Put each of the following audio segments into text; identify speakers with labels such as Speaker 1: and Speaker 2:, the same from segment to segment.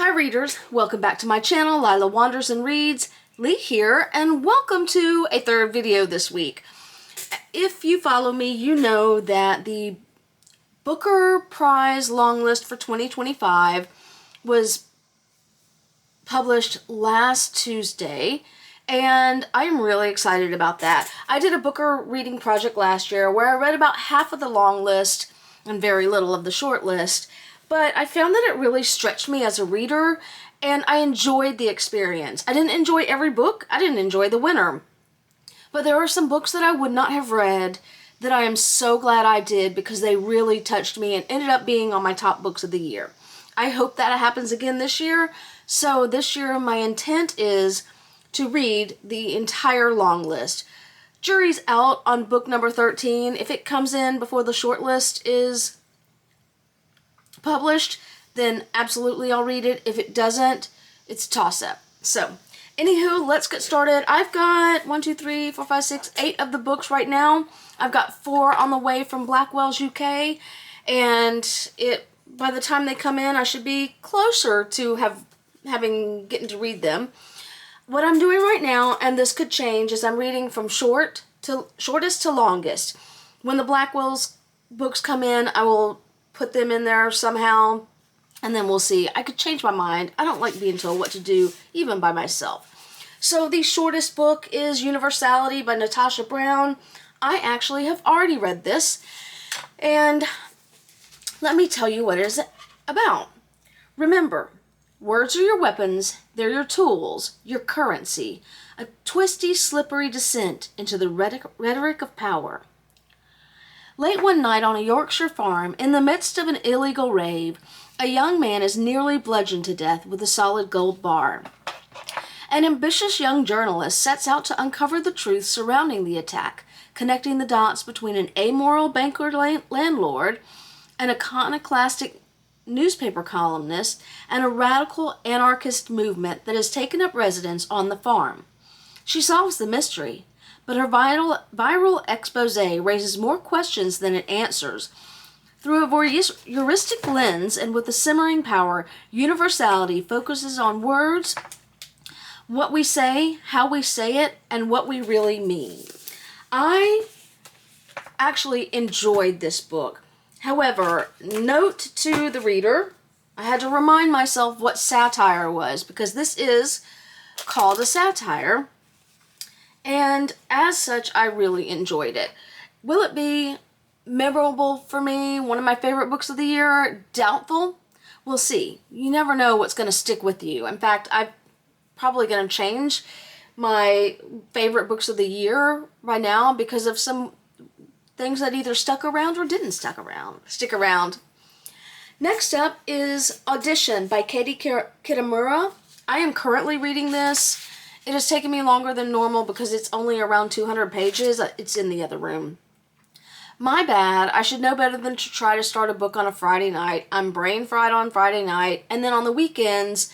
Speaker 1: Hi readers, welcome back to my channel, Lila Wanders and Reads. Lee here, and welcome to a third video this week. If you follow me, you know that the Booker Prize Longlist for 2025 was published last Tuesday, and I'm really excited about that. I did a Booker reading project last year where I read about half of the long list and very little of the short list. But I found that it really stretched me as a reader, and I enjoyed the experience. I didn't enjoy every book. I didn't enjoy the winner. But there are some books that I would not have read that I am so glad I did because they really touched me and ended up being on my top books of the year. I hope that happens again this year. So this year my intent is to read the entire long list. Jury's out on book number 13. If it comes in before the short list is published, then absolutely I'll read it. If it doesn't, it's a toss-up. So, anywho, let's get started. I've got 8 of the books right now. I've got 4 on the way from Blackwell's UK, and by the time they come in, I should be closer to getting to read them. What I'm doing right now, and this could change, is I'm reading from shortest to longest. When the Blackwell's books come in, I will put them in there somehow, and then we'll see. I could change my mind. I don't like being told what to do, even by myself. So the shortest book is Universality by Natasha Brown. I actually have already read this, and let me tell you what it is about. Remember, words are your weapons, they're your tools, your currency, a twisty, slippery descent into the rhetoric of power. Late one night on a Yorkshire farm, in the midst of an illegal rave, a young man is nearly bludgeoned to death with a solid gold bar. An ambitious young journalist sets out to uncover the truth surrounding the attack, connecting the dots between an amoral banker landlord, an iconoclastic newspaper columnist, and a radical anarchist movement that has taken up residence on the farm. She solves the mystery, but her viral expose raises more questions than it answers. Through a voyeuristic lens and with a simmering power, Universality focuses on words, what we say, how we say it, and what we really mean. I actually enjoyed this book. However, note to the reader, I had to remind myself what satire was, because this is called a satire. And as such, I really enjoyed it. Will it be memorable for me? One of my favorite books of the year? Doubtful. We'll see. You never know what's going to stick with you. In fact, I'm probably going to change my favorite books of the year right now because of some things that either stuck around or didn't stick around. Next up is Audition by Katie Kitamura. I am currently reading this. It has taken me longer than normal because it's only around 200 pages. It's in the other room. My bad. I should know better than to try to start a book on a Friday night. I'm brain fried on Friday night, and then on the weekends,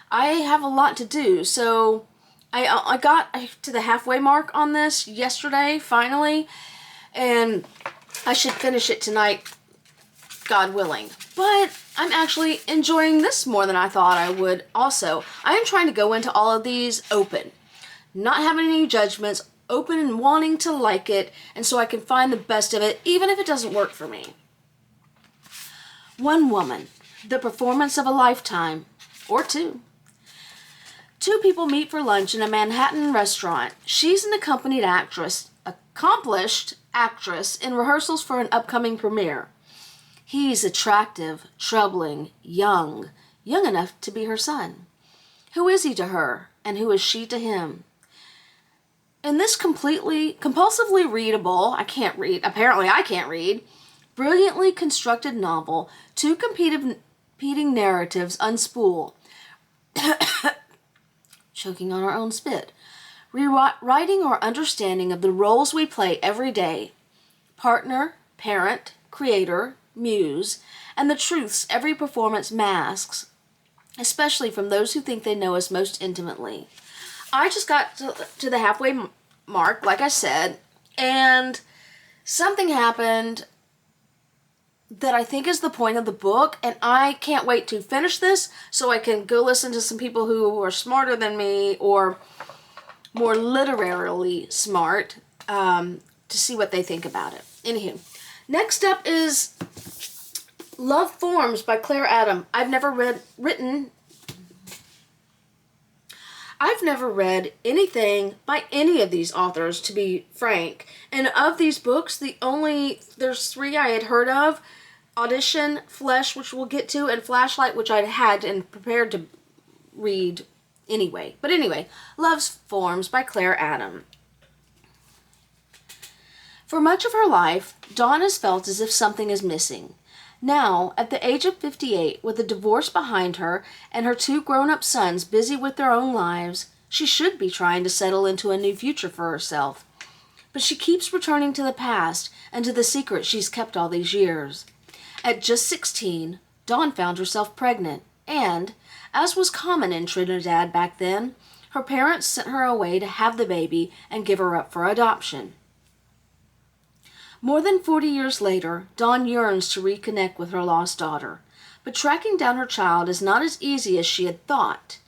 Speaker 1: I have a lot to do. So I got to the halfway mark on this yesterday, finally, and I should finish it tonight, God willing. But I'm actually enjoying this more than I thought I would also. I am trying to go into all of these open, not having any judgments, open and wanting to like it, and so I can find the best of it, even if it doesn't work for me. One Woman, the performance of a lifetime, or two. Two people meet for lunch in a Manhattan restaurant. She's an accomplished actress in rehearsals for an upcoming premiere. He's attractive, troubling, young enough to be her son. Who is he to her, and who is she to him? In this compulsively readable, I can't read, brilliantly constructed novel, two competing narratives unspool, choking on our own spit, rewriting our understanding of the roles we play every day, partner, parent, creator, muse, and the truths every performance masks, especially from those who think they know us most intimately. I just got to the halfway mark, like I said, and something happened that I think is the point of the book, and I can't wait to finish this so I can go listen to some people who are smarter than me or more literarily smart to see what they think about it. Anywho, next up is Love Forms by Claire Adam. I've never read anything by any of these authors, to be frank. And of these books, there's 3 I had heard of. Audition, Flesh, which we'll get to, and Flashlight, which I had and prepared to read anyway. But anyway, Love Forms by Claire Adam. For much of her life, Dawn has felt as if something is missing. Now, at the age of 58, with a divorce behind her and her 2 grown-up sons busy with their own lives, she should be trying to settle into a new future for herself. But she keeps returning to the past and to the secret she's kept all these years. At just 16, Dawn found herself pregnant, and, as was common in Trinidad back then, her parents sent her away to have the baby and give her up for adoption. More than 40 years later, Dawn yearns to reconnect with her lost daughter, but tracking down her child is not as easy as she had thought.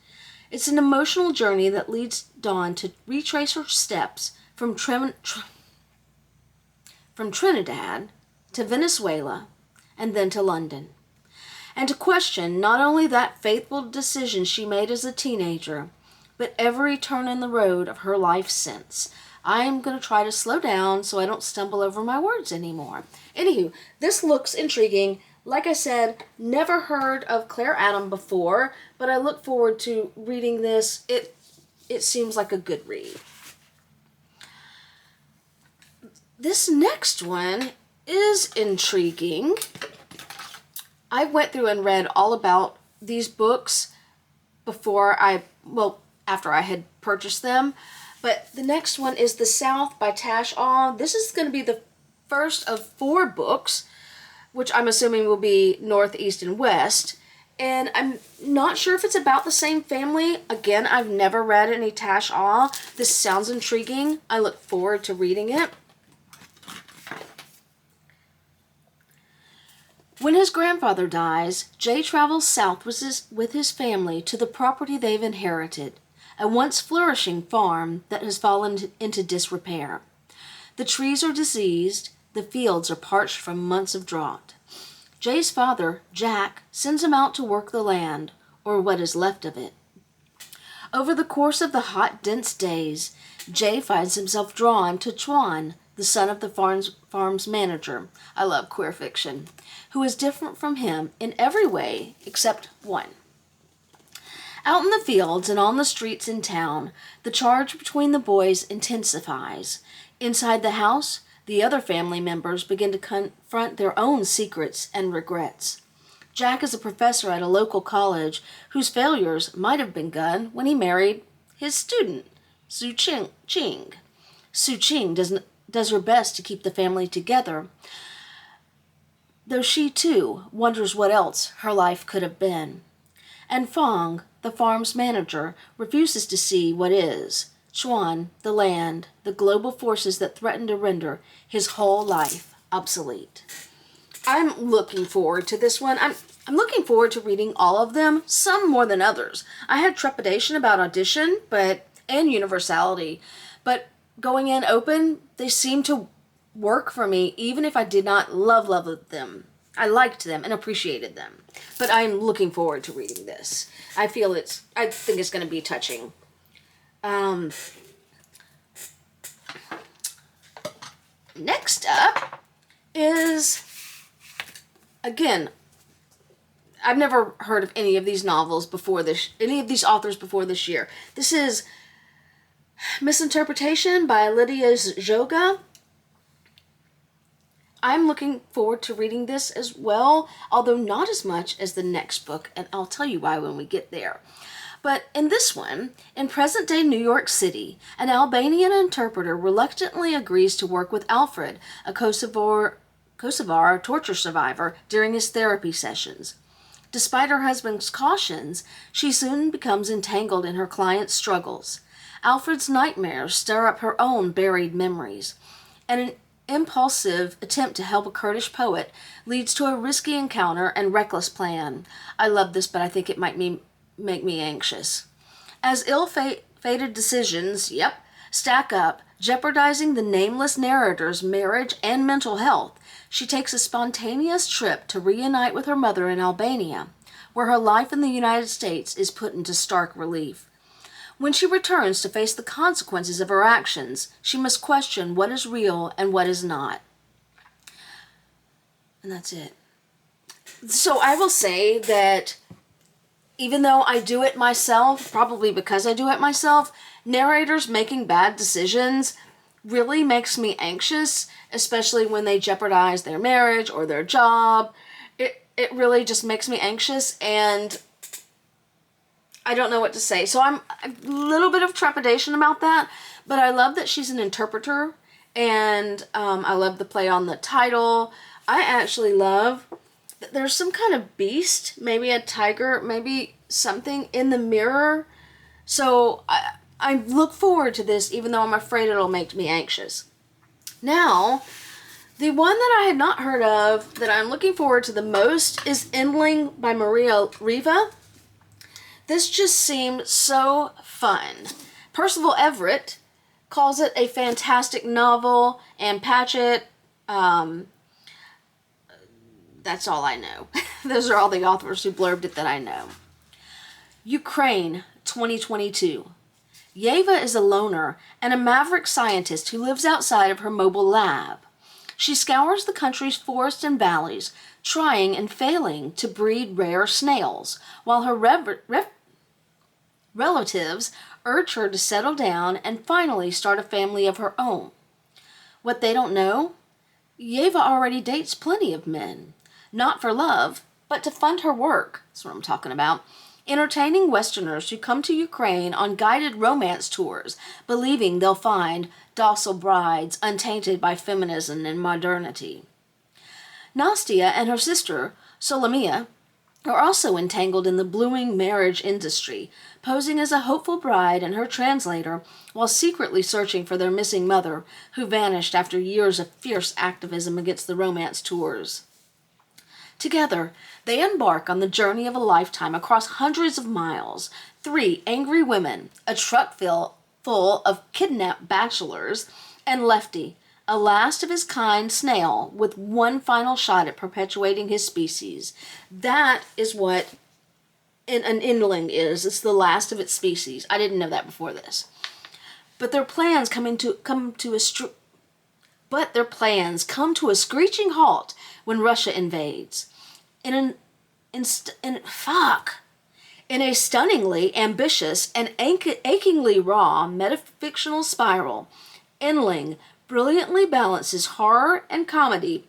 Speaker 1: It's an emotional journey that leads Dawn to retrace her steps from Trinidad to Venezuela and then to London, and to question not only that faithful decision she made as a teenager, but every turn in the road of her life since. I'm going to try to slow down so I don't stumble over my words anymore. Anywho, this looks intriguing. Like I said, never heard of Claire Adam before, but I look forward to reading this. It seems like a good read. This next one is intriguing. I went through and read all about these books after I had purchased them. But the next one is The South by Tash Aw. This is going to be the first of 4 books, which I'm assuming will be North, East, and West. And I'm not sure if it's about the same family. Again, I've never read any Tash Aw. This sounds intriguing. I look forward to reading it. When his grandfather dies, Jay travels south with his family to the property they've inherited, a once flourishing farm that has fallen into disrepair. The trees are diseased, the fields are parched from months of drought. Jay's father, Jack, sends him out to work the land, or what is left of it. Over the course of the hot, dense days, Jay finds himself drawn to Chuan, the son of the farm's manager. I love queer fiction, who is different from him in every way except one. Out in the fields and on the streets in town, the charge between the boys intensifies. Inside the house, the other family members begin to confront their own secrets and regrets. Jack is a professor at a local college whose failures might have begun when he married his student, Su Ching. Su Ching does her best to keep the family together, though she too wonders what else her life could have been. And Fong, the farm's manager, refuses to see what is. Chuan, the land, the global forces that threaten to render his whole life obsolete. I'm looking forward to this one. I'm looking forward to reading all of them, some more than others. I had trepidation about Audition and Universality, but going in open, they seem to work for me, even if I did not love them. I liked them and appreciated them. But I'm looking forward to reading this. I think it's going to be touching. Next up is, again, I've never heard of any of these novels any of these authors before this year. This is Misinterpretation by Lydia Zjoga. I'm looking forward to reading this as well, although not as much as the next book, and I'll tell you why when we get there. But in this one, in present-day New York City, an Albanian interpreter reluctantly agrees to work with Alfred, a Kosovar torture survivor, during his therapy sessions. Despite her husband's cautions, she soon becomes entangled in her client's struggles. Alfred's nightmares stir up her own buried memories, and impulsive attempt to help a Kurdish poet leads to a risky encounter and reckless plan. I love this, but I think it might make me anxious. As ill-fated decisions, stack up, jeopardizing the nameless narrator's marriage and mental health, she takes a spontaneous trip to reunite with her mother in Albania, where her life in the United States is put into stark relief. When she returns to face the consequences of her actions, she must question what is real and what is not. And that's it. So I will say that even though I do it myself, probably because I do it myself, narrators making bad decisions really makes me anxious, especially when they jeopardize their marriage or their job. It really just makes me anxious, and I don't know what to say. So I'm a little bit of trepidation about that, but I love that she's an interpreter, and I love the play on the title. I actually love that there's some kind of beast, maybe a tiger, maybe something in the mirror. So I look forward to this, even though I'm afraid it'll make me anxious. Now, the one that I had not heard of that I'm looking forward to the most is Endling by Maria Riva. This just seemed so fun. Percival Everett calls it a fantastic novel, and Patchett, that's all I know. Those are all the authors who blurbed it that I know. Ukraine, 2022. Yeva is a loner and a maverick scientist who lives outside of her mobile lab. She scours the country's forests and valleys, trying and failing to breed rare snails, while her relatives urge her to settle down and finally start a family of her own. What they don't know? Yeva already dates plenty of men. Not for love, but to fund her work. That's what I'm talking about. Entertaining Westerners who come to Ukraine on guided romance tours, believing they'll find docile brides untainted by feminism and modernity. Nastia and her sister, Solomia, are also entangled in the blooming marriage industry, posing as a hopeful bride and her translator while secretly searching for their missing mother, who vanished after years of fierce activism against the romance tours. Together, they embark on the journey of a lifetime across hundreds of miles. 3 angry women, a truck full of kidnapped bachelors, and Lefty, a last-of-his-kind snail with one final shot at perpetuating his species. That is what an endling is. It's the last of its species. I didn't know that before this. But their plans come to a screeching halt when Russia invades. In a stunningly ambitious and achingly raw metafictional spiral, Endling brilliantly balances horror and comedy,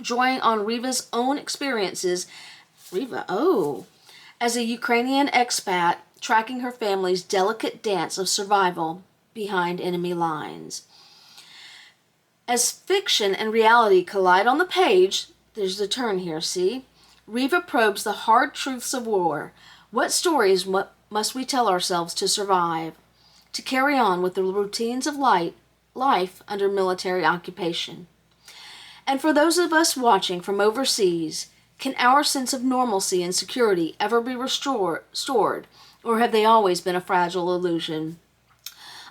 Speaker 1: drawing on Riva's own experiences. As a Ukrainian expat, tracking her family's delicate dance of survival behind enemy lines. As fiction and reality collide on the page, there's the turn here, see? Riva probes the hard truths of war. What stories must we tell ourselves to survive, to carry on with the routines of life under military occupation? And for those of us watching from overseas, can our sense of normalcy and security ever be restored, or have they always been a fragile illusion?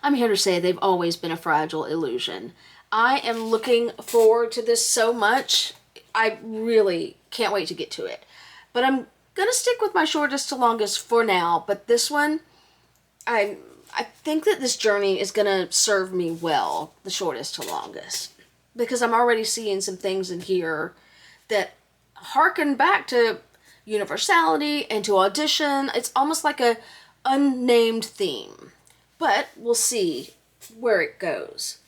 Speaker 1: I'm here to say they've always been a fragile illusion. I am looking forward to this so much. I really can't wait to get to it. But I'm going to stick with my shortest to longest for now. But this one, I think that this journey is going to serve me well, the shortest to longest. Because I'm already seeing some things in here that harken back to universality and to audition. It's almost like a unnamed theme. But we'll see where it goes.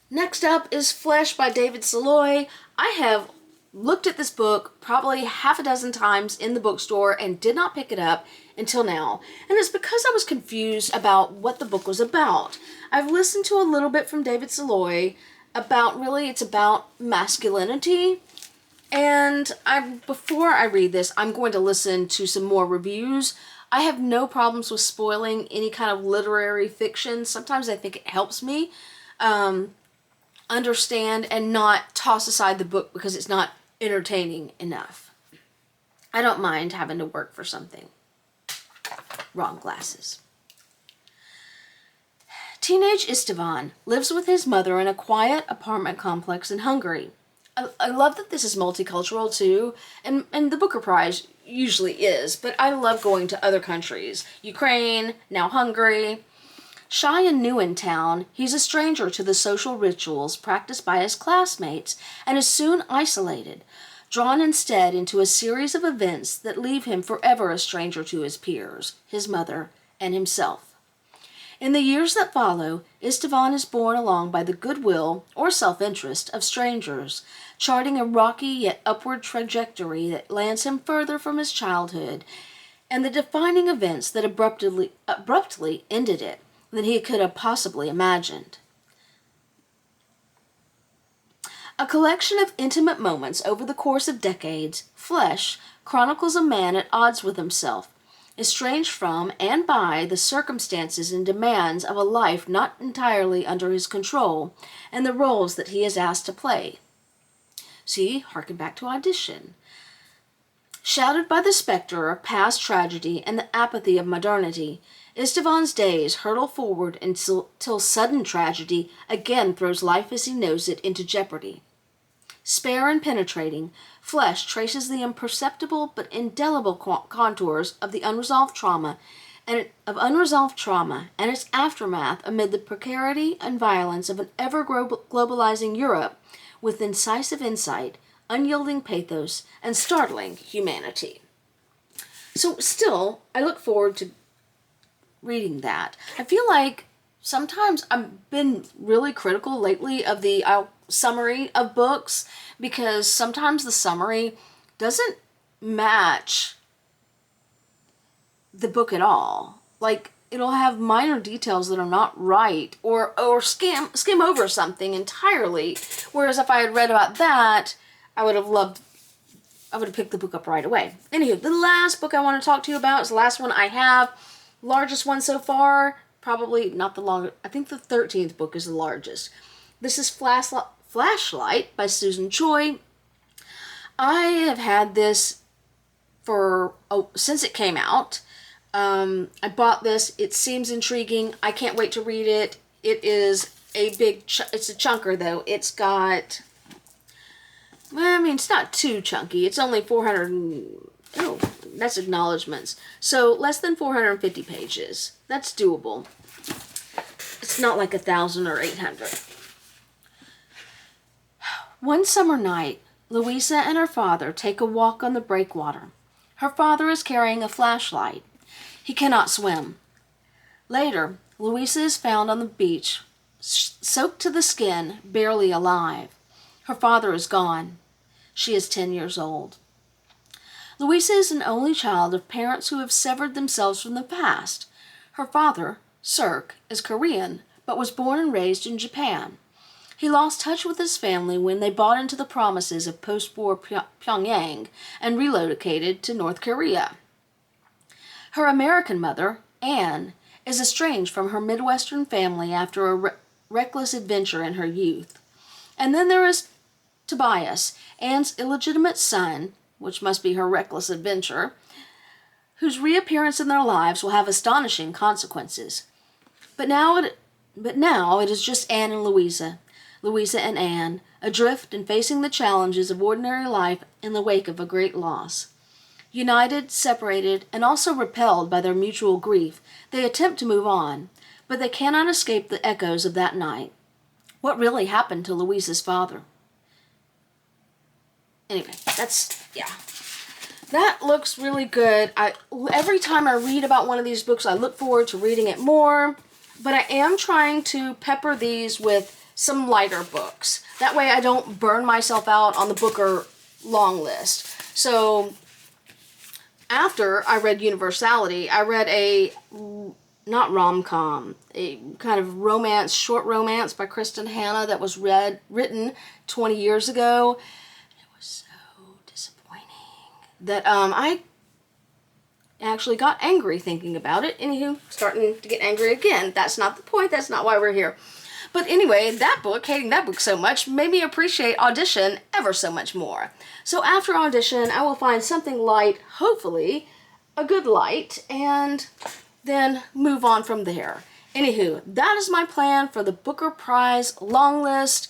Speaker 1: Next up is Flesh by David Saloy. I have looked at this book probably half a dozen times in the bookstore and did not pick it up until now. And it's because I was confused about what the book was about. I've listened to a little bit from David Saloy about, really, it's about masculinity. And before I read this, I'm going to listen to some more reviews. I have no problems with spoiling any kind of literary fiction. Sometimes I think it helps me. understand and not toss aside the book because it's not entertaining enough. I don't mind having to work for something. Wrong glasses. Teenage Istvan lives with his mother in a quiet apartment complex in Hungary. I love that this is multicultural too, and the Booker Prize usually is, but I love going to other countries. Ukraine, now Hungary. Shy and new in town, he's a stranger to the social rituals practiced by his classmates and is soon isolated, drawn instead into a series of events that leave him forever a stranger to his peers, his mother, and himself. In the years that follow, Istvan is borne along by the goodwill or self-interest of strangers, charting a rocky yet upward trajectory that lands him further from his childhood and the defining events that abruptly ended it than he could have possibly imagined. A collection of intimate moments over the course of decades, Flesh chronicles a man at odds with himself, estranged from and by the circumstances and demands of a life not entirely under his control, and the roles that he is asked to play. See, harken back to Audition. Shadowed by the specter of past tragedy and the apathy of modernity, Istvan's days hurtle forward until sudden tragedy again throws life as he knows it into jeopardy. Spare and penetrating, Flesh traces the imperceptible but indelible contours of the unresolved trauma and its aftermath amid the precarity and violence of an ever-globalizing Europe with incisive insight, unyielding pathos, and startling humanity. So still, I look forward to reading that. I feel like sometimes I've been really critical lately of the summary of books because sometimes the summary doesn't match the book at all. Like, it'll have minor details that are not right or skim over something entirely. Whereas if I had read about that, I would have picked the book up right away. Anywho, the last book I want to talk to you about is the last one I have. Largest one so far, probably not the longest. I think the 13th book is the largest. This is Flashlight by Susan Choi. I have had this since it came out. I bought this. It seems intriguing. I can't wait to read it. It is a big, it's a chunker though. It's got, well, I mean, it's not too chunky. It's only 400 that's acknowledgments. So less than 450 pages. That's doable. It's not like 1,000 or 800. One summer night, Louisa and her father take a walk on the breakwater. Her father is carrying a flashlight. He cannot swim. Later, Louisa is found on the beach, soaked to the skin, barely alive. Her father is gone. She is 10 years old. Louisa is an only child of parents who have severed themselves from the past. Her father, Sirk, is Korean, but was born and raised in Japan. He lost touch with his family when they bought into the promises of post-war Pyongyang and relocated to North Korea. Her American mother, Anne, is estranged from her Midwestern family after a reckless adventure in her youth. And then there is Tobias, Anne's illegitimate son, which must be her reckless adventure, whose reappearance in their lives will have astonishing consequences. But now it is just Anne and Louisa and Anne, adrift and facing the challenges of ordinary life in the wake of a great loss. United, separated, and also repelled by their mutual grief, they attempt to move on, but they cannot escape the echoes of that night. What really happened to Louisa's father? Anyway, that looks really good. Every time I read about one of these books, I look forward to reading it more, but I am trying to pepper these with some lighter books. That way I don't burn myself out on the Booker Longlist. So after I read Universality, I read not rom-com, a kind of romance, short romance by Kristen Hanna that was written 20 years ago. That I actually got angry thinking about it. Anywho, starting to get angry again. That's not the point. That's not why we're here. But anyway, that book, hating that book so much, made me appreciate Audition ever so much more. So after Audition, I will find something light, hopefully a good light, and then move on from there. Anywho, that is my plan for the Booker Prize Longlist.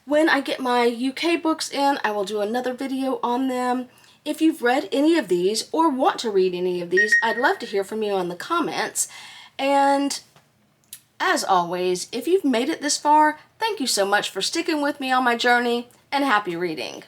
Speaker 1: When I get my UK books in, I will do another video on them. If you've read any of these or want to read any of these, I'd love to hear from you in the comments. And as always, if you've made it this far, thank you so much for sticking with me on my journey, and happy reading.